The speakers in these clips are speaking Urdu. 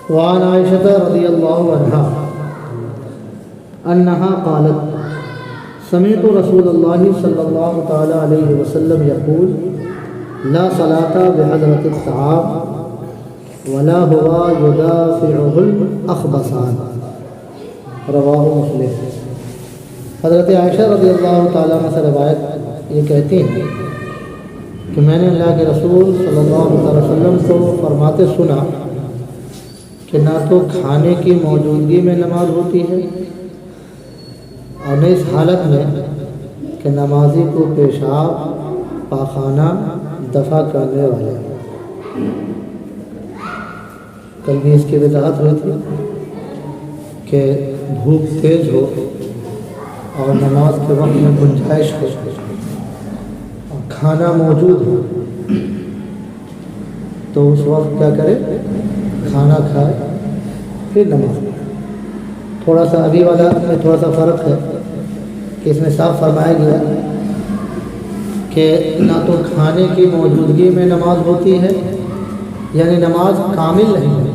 وعن عائشة رضي الله عنها أنها قالت سمعت رسول الله صلى الله تعالى عليه وسلم يقول لا صلاة بحضرة الطعام ولا هو يدافعه الأخبثان رواہ مسلم۔ حضرت عائشہ رضی اللہ تعالیٰ عنہ سے روایت یہ کہتی ہیں کہ میں نے اللہ کے رسول صلی اللہ علیہ وسلم کو فرماتے سنا کہ نہ تو کھانے کی موجودگی میں نماز ہوتی ہے اور نہ اس حالت میں کہ نمازی کو پیشاب پاخانہ دفع کرنے والے۔ کل بھی اس کی وضاحت ہوئی تھی کہ بھوک تیز ہو اور نماز کے وقت میں گنجائش ہو اور کھانا موجود ہو تو اس وقت کیا کرے؟ کھانا کھائے پھر نماز پڑھے۔ تھوڑا سا ابھی والا میں تھوڑا سا فرق ہے کہ اس میں صاف فرمایا گیا کہ نہ تو کھانے کی موجودگی میں نماز ہوتی ہے، یعنی نماز کامل نہیں ہوتی۔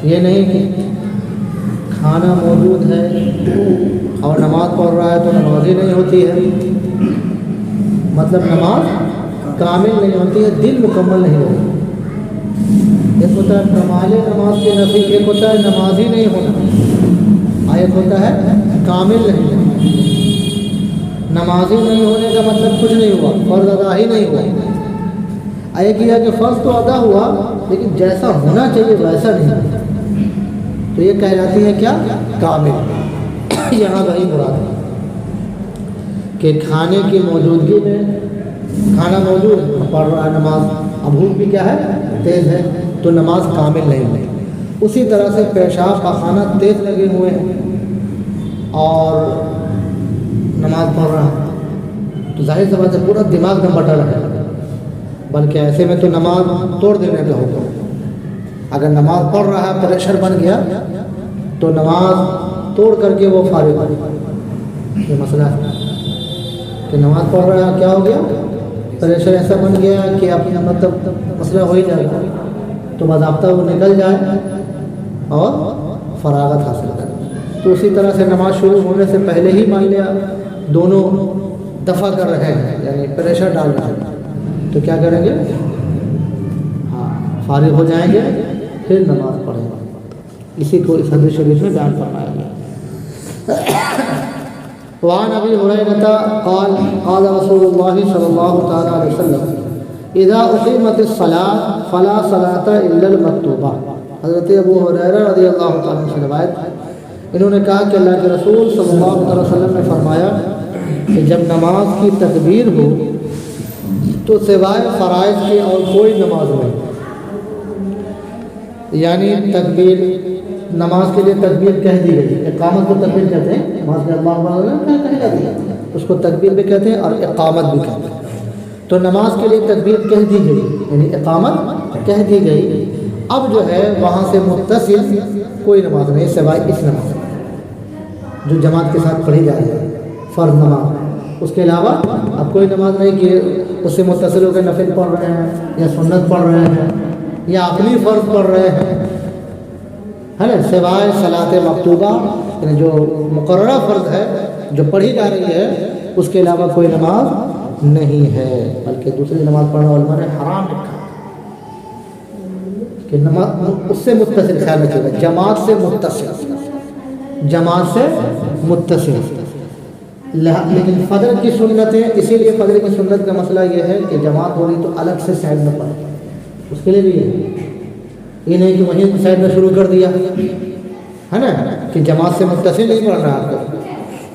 یہ نہیں کہ کھانا موجود ہے اور نماز پڑھ رہا ہے تو نماز ہی نہیں ہوتی ہے، مطلب نماز کامل نہیں ہوتی ہے، دل مکمل نہیں ہوتا۔ ایک ہوتا ہے کمال نماز کی نفی، ایک ہوتا ہے نماز ہی نہیں ہونا، ایک ہوتا ہے کامل نہیں ہونا۔ نمازی نہیں ہونے کا مطلب کچھ نہیں ہوا، فرض ادا ہی نہیں ہوا۔ ایک یہ کہ فرض تو ادا ہوا لیکن جیسا ہونا چاہیے ویسا نہیں ہوا، تو یہ کہلاتی ہے کیا؟ کامل۔ یہاں وہی مراد ہے کہ کھانے کی موجودگی میں کھانا موجود ہے، پڑھ رہا ہے نماز، اب بھوک بھی کیا ہے؟ تیز ہے، تو نماز کامل نہیں ہوئی۔ اسی طرح سے پیشاب پاخانہ تیز لگے ہوئے ہیں اور نماز پڑھ رہا ہے تو ظاہر سی بات ہے پورا دماغ میں بٹا رہا ہے، بلکہ ایسے میں تو نماز توڑ دینے کا ہوگا۔ اگر نماز پڑھ رہا ہے پریشر بن گیا تو نماز توڑ کر کے وہ فارغ ہو۔ یہ مسئلہ ہے کہ نماز پڑھ رہا ہے، کیا ہو گیا؟ پریشر ایسا بن گیا کہ اپنا مطلب مسئلہ ہو ہی جائے گا، تو باضابطہ وہ نکل جائے اور فراغت حاصل کرے۔ تو اسی طرح سے نماز شروع ہونے سے پہلے ہی مان لیا دونوں دفع کر رہے ہیں، یعنی پریشر ڈال رہے ہیں، تو کیا کریں گے؟ ہاں، فارغ ہو جائیں گے پھر نماز پڑھیں گے۔ اسی کو اس حدیث شریف میں بیان فرمایا گیا۔ وعن ابی ہریرہ قال قال رسول اللہ صلی اللہ تعالی علیہ وسلم اذا اقیمت الصلاۃ فلا صلاۃ الا المکتوبہ۔ حضرت ابو ہریرہ رضی اللہ تعالیٰ عنہ سے روایت، انہوں نے کہا کہ اللہ کے رسول صلی اللہ علیہ وسلم نے فرمایا کہ جب نماز کی تکبیر ہو تو سوائے فرائض کے اور کوئی نماز نہیں، یعنی تکبیر نماز کے لیے تکبیر کہہ دی گئی۔ اقامت کو تکبیر کہتے ہیں، نماز میں اللہ کہہ دیا اس کو تکبیر بھی کہتے ہیں اور اقامت بھی کہتے ہیں۔ تو نماز کے لیے تکبیر کہہ دی گئی یعنی اقامت کہہ دی گئی، اب جو ہے وہاں سے متصل کوئی نماز نہیں سوائے اس نماز جو جماعت کے ساتھ پڑھی جائے فرض نماز، اس کے علاوہ اب کوئی نماز نہیں کہ اس سے متصل ہو کے نفل پڑھ رہے ہیں یا سنت پڑھ رہے ہیں یا اپنی فرض پڑھ رہے ہیں، ہے نا، سوائے صلاۃ مکتوبہ یعنی جو مقررہ فرض ہے جو پڑھی جا رہی ہے، اس کے علاوہ کوئی نماز نہیں ہے، بلکہ دوسری نماز پڑھنا علماء نے حرام رکھا کہ نماز اس سے متصل، خیال رکھیے گا، جماعت سے متصل۔ لیکن فجر کی سنتیں، اسی لیے فجر کی سنت کا مسئلہ یہ ہے کہ جماعت ہو رہی تو الگ سے سائڈ میں پڑھے، اس کے لیے بھی یہ نہیں کہ وہیں سائڈ میں شروع کر دیا، ہے نا، کہ جماعت سے متصل نہیں پڑھ رہا آپ کو،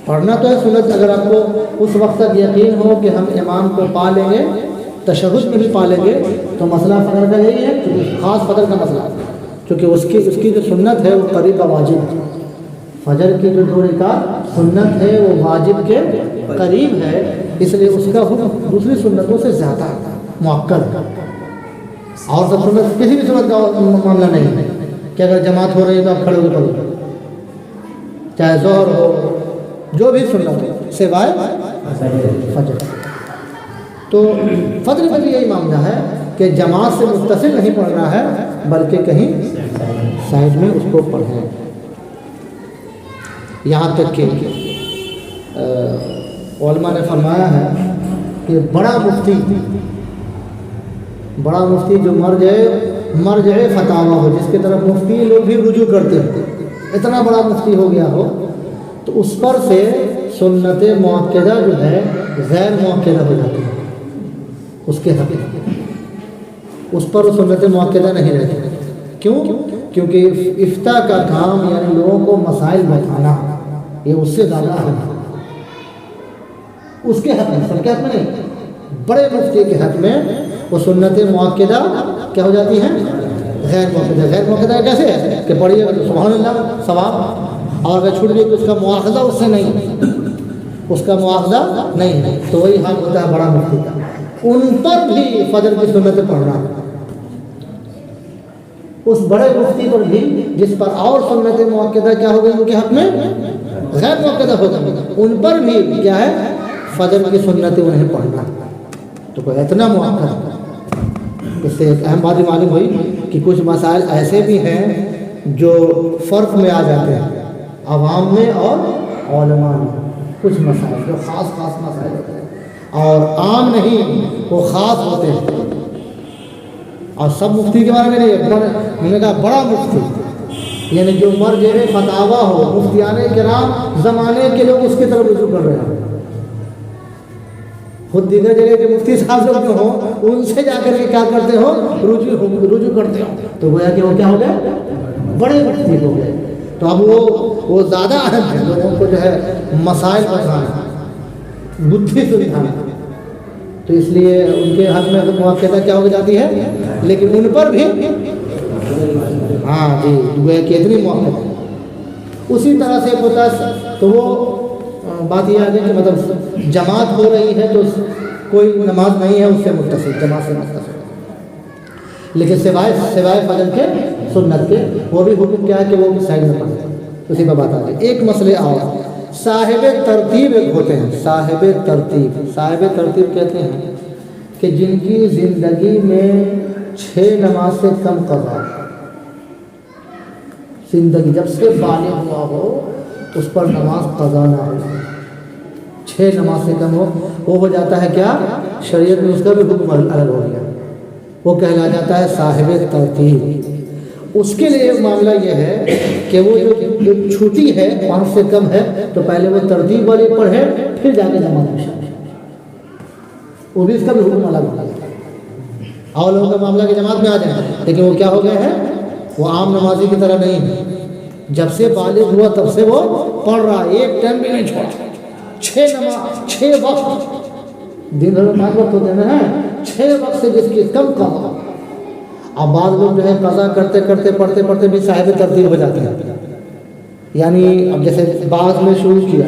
پڑھنا تو ہے سنت۔ اگر آپ کو اس وقت تک یقین ہو کہ ہم امام کو پا لیں گے، تشہد میں بھی پا لیں گے، تو مسئلہ فجر کا یہی ہے، خاص فجر کا مسئلہ، کیونکہ اس کی جو سنت ہے وہ قریب واجب ہے۔ فجر کی جو 2 رکعت سنت ہے وہ واجب کے قریب ہے، اس لیے اس کا حکم دوسری سنتوں سے زیادہ مؤکد ہے۔ اور سب سنت کسی بھی سنت کا معاملہ نہیں ہے کہ اگر جماعت ہو رہی ہے تو آپ کھڑے ہو کے پڑھو، چاہے ظہر ہو، جو بھی سنت ہو سوائے فجر۔ تو فجر میں بھی یہی معاملہ ہے کہ جماعت سے متصل نہیں پڑھنا ہے بلکہ کہیں سائڈ میں اس کو پڑھیں. یہاں تک کہ علماء نے فرمایا ہے کہ بڑا مفتی جو مرجع فتاوی ہو، جس کی طرف مفتی لوگ بھی رجوع کرتے ہیں، اتنا بڑا مفتی ہو گیا ہو تو اس پر سے سنت مؤکدہ جو ہے غیر مؤکدہ ہو جاتی ہے. اس کے حق اس پر سنت مؤکدہ نہیں رہتی. کیوں؟ کیونکہ افتاء کا کام یعنی لوگوں کو مسائل بتانا یہ اس سے زیادہ ہے. اس کے حق میں، سب کے حق میں نہیں، بڑے مفتی کے حق میں وہ سنت مؤکدہ کیا ہو جاتی ہیں؟ غیر مؤکدہ. غیر مؤکدہ کیسے ہے کہ پڑھیے گا تو سبحان اللہ ثواب، اور اگر چھوٹ گئی تو اس کا مواخذہ اس سے نہیں، اس کا مواخذہ نہیں ہے. تو وہی حق ہوتا ہے بڑا مفتی کا. ان پر بھی فجر کی سنت پڑھنا، اس بڑے مفتی پر بھی جس پر اور سنت مؤکدہ کیا ہو گئی ان کے حق میں غیر مؤکدہ ہو گئی، ان پر بھی کیا ہے فجر کی سنت انہیں پڑھنا. تو کوئی اتنا مؤکد. اس سے ایک اہم بات معلوم ہوئی کہ کچھ مسائل ایسے بھی ہیں جو فرق میں آ جاتے ہیں عوام میں اور علماء میں. کچھ مسائل جو خاص مسائل ہوتے ہیں اور عام نہیں، وہ خاص ہوتے ہیں. اور سب مفتی کے بارے میں نہیں، میں نے کہا بڑا مفتی یعنی جو مرجع فتاوی ہو، مفتیان کرام زمانے کے لوگ اس کی طرف رجوع کر رہے ہیں. خود دیگر جگہ کے مفتی صاحب لوگ جو ہوں ان سے جا کر کے کیا کرتے ہو رجوع کرتے ہو، تو گویا کہ وہ کیا ہو گئے بڑے مفتی ہو گئے. تو اب وہ زیادہ اہم ہے لوگوں کو جو ہے مسائل بتانا، بدھی سمجھانا. تو اس لیے ان کے حق میں مؤکدہ کیا ہو جاتی ہے، لیکن ان پر بھی ہاں جی گویا کہ اتنی مؤکدہ. اسی طرح سے ہوتا ہے. تو وہ بات یہ آ گئی کہ مطلب جماعت ہو رہی ہے تو کوئی نماز نہیں ہے اس سے متصل، جماعت سے متصل، لیکن سوائے فجر کے سنت کے وہ بھی حکم کیا ہے کہ وہ سائڈ میں پڑھیں. اسی پر بات آ گئی. ایک مسئلے اور صاحب ترتیب ایک ہوتے ہیں. صاحب ترتیب کہتے ہیں کہ جن کی زندگی میں 6 نماز سے کم قضا، زندگی جب سے بالغ ہوا ہو اس پر نماز قضا نہ ہو، 6 نماز سے کم ہو، وہ ہو جاتا ہے کیا شریعت میں اس کا بھی حکم الگ ہو گیا، وہ کہلا جاتا ہے صاحب ترتیب. اس کے لیے معاملہ یہ ہے کہ وہ جو چھوٹی ہے 5 سے کم ہے تو پہلے وہ ترتیب والی پڑھے پھر جا کے نماز میں شامل، وہ بھی اس کا بھی حکم الگ ہو گیا. اور لوگوں کا معاملہ کہ جماعت میں آ جائیں، لیکن وہ کیا ہو گئے ہیں، وہ عام نمازی کی طرح نہیں ہے. جب سے بالغ ہوا تب سے وہ پڑھ رہا، ایک ٹائم بھی نہیں چھوڑا. 6 وقت دن بھر 5 وقت ہوتے ہیں، 6 وقت سے جس کی کم قضا. اب بعض لوگ جو ہے قضا کرتے پڑھتے بھی صاحب ترتیب ہو جاتے ہیں. یعنی اب جیسے بعض میں شروع کیا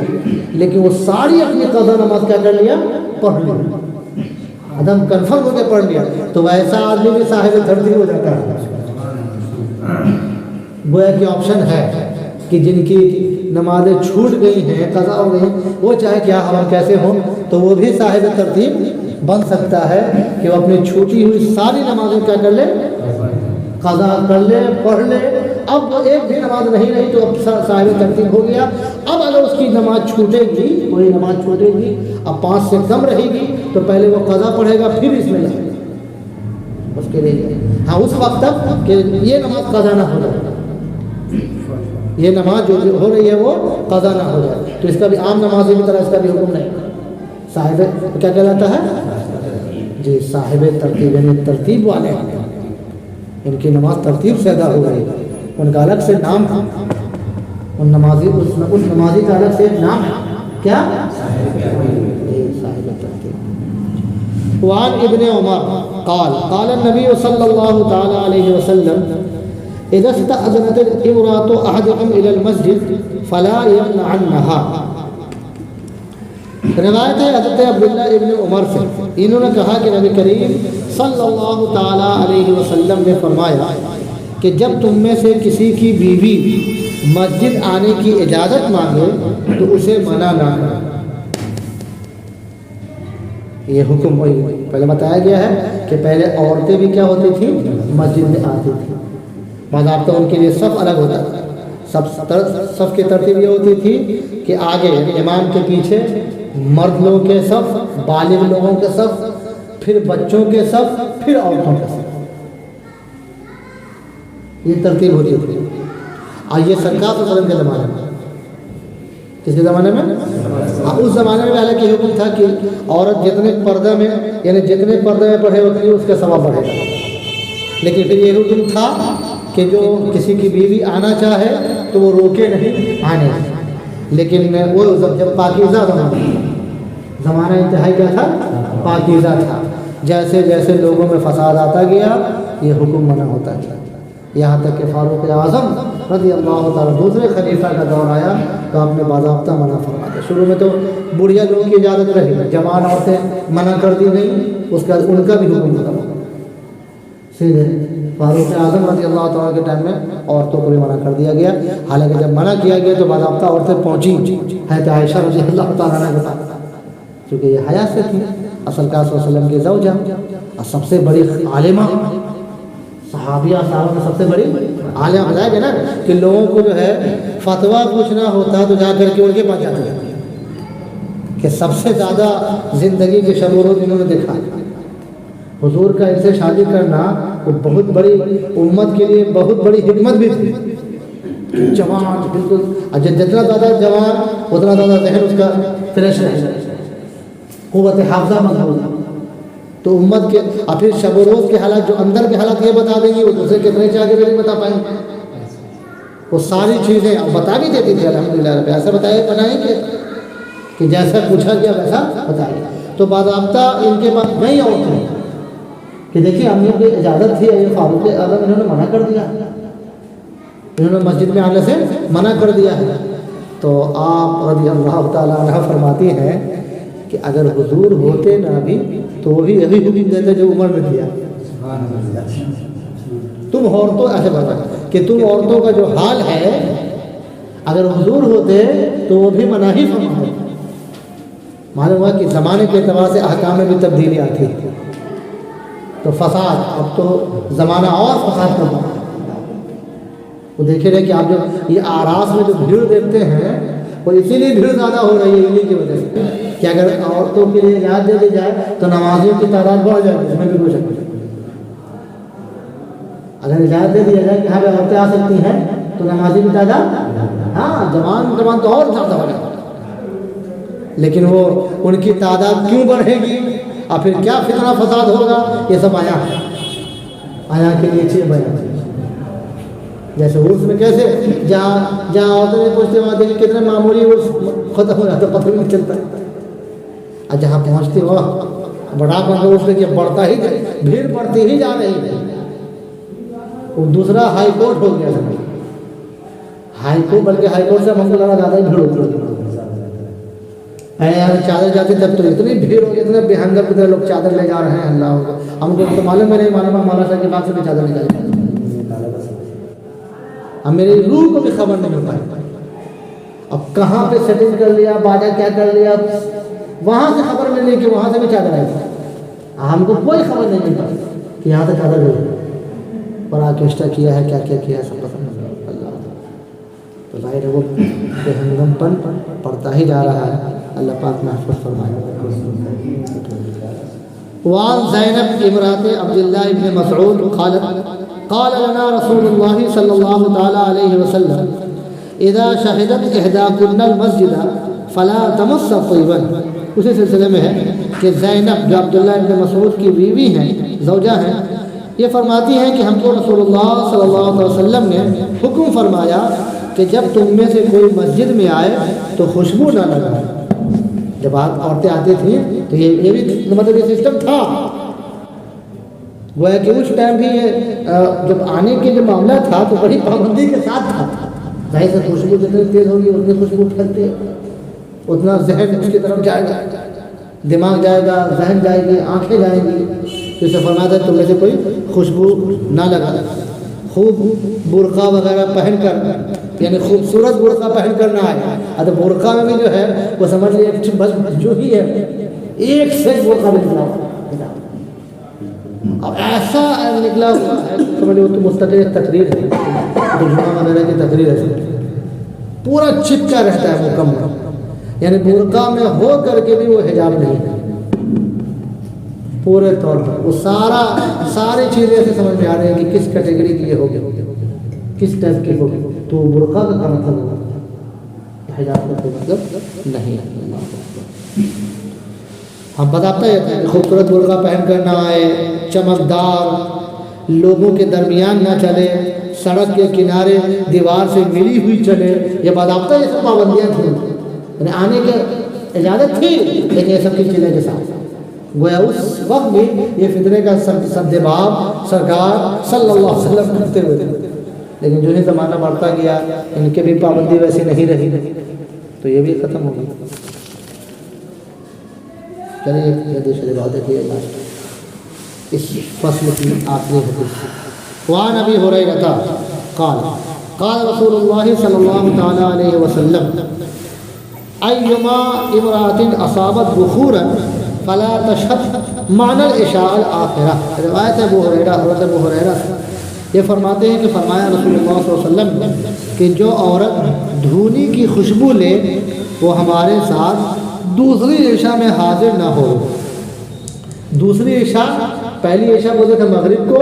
لیکن وہ ساری اپنی قضا نماز کیا کر لیا، پڑھ لیا، ادم کنفرم ہو کے پڑھ لیا، تو ویسا آدمی بھی صاحب ترتیب ہو جاتا ہے. گویا کہ آپشن ہے کہ جن کی نمازیں چھوٹ گئی ہیں، قضا ہو گئی ہیں، وہ چاہے کیا حال کیسے ہوں تو وہ بھی صاحب ترتیب بن سکتا ہے کہ وہ اپنی چھوٹی ہوئی ساری نمازیں کیا کر لے، قضا کر لے، پڑھ لے. اب ایک بھی نماز نہیں رہی تو اب صاحب ترتیب ہو گیا. اب اگر اس کی نماز چھوٹے گی، کوئی نماز چھوٹے گی، اب 5 سے کم رہے گی تو پہلے وہ قضا پڑھے گا پھر اس میں جائے گا اس کے لیے. ہاں اس وقت تک کہ یہ نماز قضا نہ ہو جائے، یہ نماز جو ہو رہی ہے وہ قضا نہ ہو جائے. تو اس کا بھی عام نمازی کی طرح اس کا بھی حکم نہیں. صاحب کیا کہلاتا ہے جی، صاحب ترتیب، یعنی ترتیب والے ہیں، ان کی نماز ترتیب سے ادا ہو رہی ہے، ان کا الگ سے نام ہے، اس نمازی کا الگ سے نام ہے کیا، صاحب ترتیب. وعن ابن عمر قال النبی صلی اللہ تعالی علیہ وسلم اذا استأذنت الامرأة احدكم الى المسجد فلا يمنعنها. روایت ہے حضرت عبداللہ ابن عمر سے، انہوں نے کہا کہ نبی کریم صلی اللہ تعالی علیہ وسلم نے فرمایا کہ جب تم میں سے کسی کی بیوی مسجد آنے کی اجازت مانگے تو اسے منع نہ کرو. یہ حکم وہی پہلے بتایا گیا ہے کہ پہلے عورتیں بھی کیا ہوتی تھیں، مسجد میں آتی تھیں، باضابطہ ان کے لیے صف الگ ہوتا تھا. صف کی ترتیب یہ ہوتی تھی کہ آگے یعنی امام کے پیچھے مرد لوگوں کے صف، بالغ لوگوں کے صف، پھر بچوں کے صف، پھر عورتوں کے صف. یہ ترتیب ہوتی تھی. اور یہ سرکار صلی اللہ علیہ وسلم کے زمانے میں، کس کے زمانے میں؟ اس زمانے میں حالانکہ حکم تھا کہ عورت جتنے پردہ میں یعنی جتنے پردے میں پڑھے اتنی اس کا ثواب بڑھے گا. لیکن پھر یہ حکم تھا کہ جو کسی کی بیوی آنا چاہے تو وہ روکے نہیں آنے. لیکن وہ جب پاکیزہ زمانہ انتہائی کیا تھا؟ پاکیزہ تھا. جیسے جیسے لوگوں میں فساد آتا گیا یہ حکم منع ہوتا گیا، یہاں تک کہ فاروق اعظم رضی اللہ تعالیٰ دوسرے خلیفہ کا دور آیا تو آپ نے باضابطہ منع فرما دیا. شروع میں تو بڑھیا لوگوں کی اجازت رہی، جوان عورتیں منع کر دی گئی، اس کا ان کا بھی حکم ختم ہو. سیدھے فاروق اعظم رضی اللہ تعالیٰ کے ٹائم میں عورتوں کو بھی منع کر دیا گیا. حالانکہ جب منع کیا گیا تو باضابطہ عورتیں پہنچی حضرت عائشہ رضی اللہ تعالیٰ عنہ کے پاس، کیونکہ یہ حیا سے تھی، اصل کا صلی اللہ علیہ وسلم کی زوجہ اور سب سے بڑی عالمہ، صحابیہ صحابہ میں سب سے بڑی عالمہ. بتایا گیا نا کہ لوگوں کو جو ہے فتویٰ پوچھنا ہوتا تو جا کر کے ان کے پاس جاتے ہیں کہ سب سے زیادہ زندگی کے شب و روز انہوں نے دیکھا. حضور کا ان سے شادی کرنا وہ بہت بڑی امت کے لیے بہت بڑی حکمت بھی تھی. جوان بالکل جتنا زیادہ جوان اتنا زیادہ ذہن اس کا فریش رہے، قوت حافظہ مضبوط. تو امت کے اور پھر شب و روز کے حالات جو اندر کے حالات یہ بتا دیں گے، وہ دوسرے کتنے چاہے بھی نہیں بتا پائیں گے. وہ ساری چیزیں بتا بھی دیتی تھی الحمدللہ. ایسا بتایا بنائیں کہ جیسا پوچھا گیا ویسا بتائیے. تو باضابطہ ان کے پاس نہیں عورتیں کہ دیکھیے ہم نے کوئی اجازت تھی، یہ فاروق اعظم انہوں نے منع کر دیا، انہوں نے مسجد میں آنے سے منع کر دیا ہے. تو آپ رضی اللہ تعالیٰ عنہ فرماتی ہیں کہ اگر حضور ہوتے نہ بھی تو وہی یہی حکم دیتے جو عمر نے دیا. تم عورتوں ایسے بتا کہ تم عورتوں کا جو حال ہے اگر حضور ہوتے تو وہ بھی منع ہی فرماتے. معلوم ہوا کہ زمانے کے اعتبار سے احکام میں بھی تبدیلی آتی ہے. تو فساد اب تو زمانہ اور فساد کا بنا. وہ دیکھے رہے کہ آپ جو یہ آراس میں جو بھیڑ دیکھتے ہیں وہ اسی لیے بھیڑ زیادہ ہو رہی ہے انہیں کی وجہ سے کہ اگر عورتوں کے لیے اجازت دے دی جائے تو نمازیوں کی تعداد بڑھ جائے گی. اس میں بھی کوئی شک نہیں. اگر اجازت دے دیا جائے کہ ہاں عورتیں آ سکتی ہیں تو نمازی کی تعداد جوان تو اور زیادہ ہو جائے. لیکن وہ ان کی تعداد کیوں بڑھے گی اور پھر کیا فتنہ فساد ہوگا، یہ سب آیا کے لیے چیز بیان. جیسے عرس میں کیسے جہاں عورتیں پوچھتے وہاں دیکھیں کتنے معمولی عرس ختم ہو جاتا پتہ نہیں چلتا ہے. اور جہاں پہنچتی وہاں بڑا عرس کہ بڑھتا ہی بھیڑ بڑھتی ہی جا رہی ہے. وہ دوسرا ہائی کورٹ ہو گیا سب ہائی کورٹ، بلکہ ہائی کورٹ سے ہم کو لگا زیادہ ہی بھیڑ ہوتی ہے. یار چادر جاتی تب تو اتنی بھیڑ ہو گئی، اتنے بے ہنگر کتنے لوگ چادر لے جا رہے ہیں. اللہ کو ہم کو تو معلوم ہے نہیں، معلوم ہے مولانا صاحب کے پاس سے بھی چادر نکالی. اب میری روح کو بھی خبر نہیں مل پائی. اب کہاں پہ سیٹنگ کر لیا، باجا کیا کر لیا، وہاں سے خبر ملی کہ وہاں سے بھی چادر آئی. ہم کو کوئی خبر نہیں مل پائی کہ یہاں سے چادر گئی اور آرکیسٹرا کیا ہے، کیا کیا کیا ہے، سب پسند. اللہ تو ظاہر ہے وہ بے ہنگم پن پڑتا ہی جا رہا ہے. اللہ پاک محفوظ فرمائے. وعن زینب امرات عبداللہ ابن مسعود قال لنا رسول اللہ صلی اللہ تعالی علیہ وسلم اذا شہدت احداکن المسجد فلا تمس طیبا. اسی سلسلے میں ہے کہ زینب جو عبداللہ ابن مسعود کی بیوی ہیں، زوجہ ہیں، یہ فرماتی ہیں کہ ہم کو رسول اللہ صلی اللہ علیہ وسلم نے حکم فرمایا کہ جب تم میں سے کوئی مسجد میں آئے تو خوشبو نہ لگائے. جب عورتیں آتی تھیں تو یہ بھی مطلب یہ سسٹم تھا. وہ ہے کہ اس ٹائم بھی جب آنے کے جو معاملہ تھا تو بڑی پابندی کے ساتھ تھا. ظاہر سے خوشبو جتنی تیز ہوگی اتنی خوشبو پھیلتے اتنا ذہن اس کی طرف جائے گا، دماغ جائے گا، ذہن جائے گی، آنکھیں جائیں گی. تو اسے فرمایا تھا تم میں سے کوئی خوشبو نہ لگا. خوب برقع وغیرہ پہن کر یعنی خوبصورت برقع پہن کر نہ آئے. تو برقع میں بھی جو ہے وہ سمجھ لیے بس جو ہی ہے ایک سے برقع بھی نکلا ہوا ہے، اب ایسا نکلا ہوا ہے سمجھ لو تو مستقل تقریر ہے، ترجمہ وغیرہ کی تقریر ہے، پورا چپکا رہتا ہے مکمل، یعنی برقع میں ہو کر کے بھی وہ حجاب نہیں ہے پورے طور پر، وہ ساری چیزیں ایسے سمجھ میں آ رہی ہیں کہ کس کیٹیگری کی یہ ہوگی، کس ٹائپ کی ہوگی، تو برقع کا کام مطلب ہوگا، حجاب کا کوئی مطلب نہیں ہے۔ ہم بتاتے ہیں کہ خوبصورت برقع پہن کر نہ آئے، چمکدار، لوگوں کے درمیان نہ چلے، سڑک کے کنارے دیوار سے ملی ہوئی چلے، یہ باضابطہ یہ سب پابندیاں تھیں، یعنی آنے کی اجازت تھی لیکن یہ سب کی چیزیں کے ساتھ گویا اس وقت بھی یہ فتنے کا سدباب سرکار صلی اللہ علیہ وسلم کرتے ہوئے تھے، لیکن جو ہی زمانہ بڑھتا گیا ان کے بھی پابندی ویسی نہیں رہی تو یہ بھی ختم ہو گئی۔ چلیے یہ دوسری بات ہے اس فصل کی آخری حدیث، وعن ابی ہریرہ قال قال رسول اللہ صلی اللہ تعالی علیہ وسلم ایما امرأة اصابت بخورا فلا تشهد معنی العشاء الآخرہ۔ روایت ہے ابو ہریرہ، حضرت ابو ہریرہ یہ فرماتے ہیں کہ فرمایا رسول اللہ صلی اللہ علیہ وسلم کہ جو عورت دھونی کی خوشبو لے وہ ہمارے ساتھ دوسری عشاء میں حاضر نہ ہو۔ دوسری عشاء، پہلی عشاء بولتے تھے مغرب کو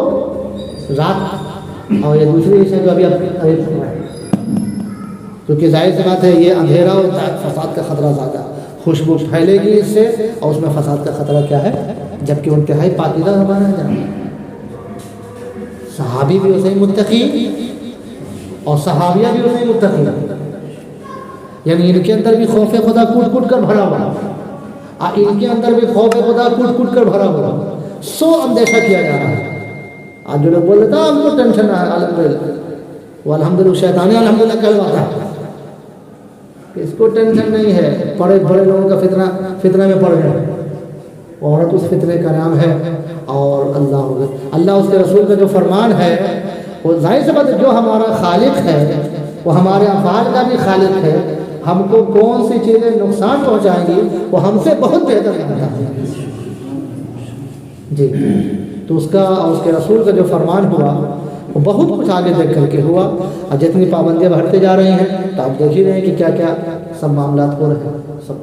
رات، اور یہ دوسری عشاء جو ابھی کیونکہ ظاہر سی بات ہے یہ اندھیرا ہوتا ہے، فساد کا خطرہ زیادہ، خوشبو پھیلے گی اس سے اور اس میں فساد کا خطرہ کیا ہے، جبکہ انتہائی پاکیزہ زمانہ ہے جناب، صحابی بھی اسے متقی اور صحابیہ بھی اسے متقی، یعنی ان کے اندر بھی خوف خدا کوٹ کوٹ کر بھرا ہوا، ان کے اندر بھی خوف خدا کوٹ کوٹ کر بھرا ہوا، سو اندیشہ کیا جا رہا ہے۔ آج جو لوگ بول رہے تھا ہم کو ٹینشن ہے، الحمدللہ وہ الحمدللہ شیطانی الحمدللہ کہلواتا ہے، اس کو ٹینشن نہیں ہے، بڑے بڑے لوگوں کا فتنہ میں پڑ گئے، عورت اس فتنے کا نام ہے، اور اللہ اس کے رسول کا جو فرمان ہے وہ ظاہر سے بات ہے جو ہمارا خالق ہے وہ ہمارے افعال کا بھی خالق ہے، ہم کو کون سی چیزیں نقصان پہنچائیں گی وہ ہم سے بہت بہتر جانتا ہے جی، تو اس کا اور اس کے رسول کا جو فرمان ہوا وہ بہت کچھ آگے دیکھ کر کے ہوا، اور جتنی پابندیاں بڑھتے جا رہی ہیں تو آپ دیکھ ہی رہے ہیں کہ کیا کیا سب معاملات ہو رہے ہیں سب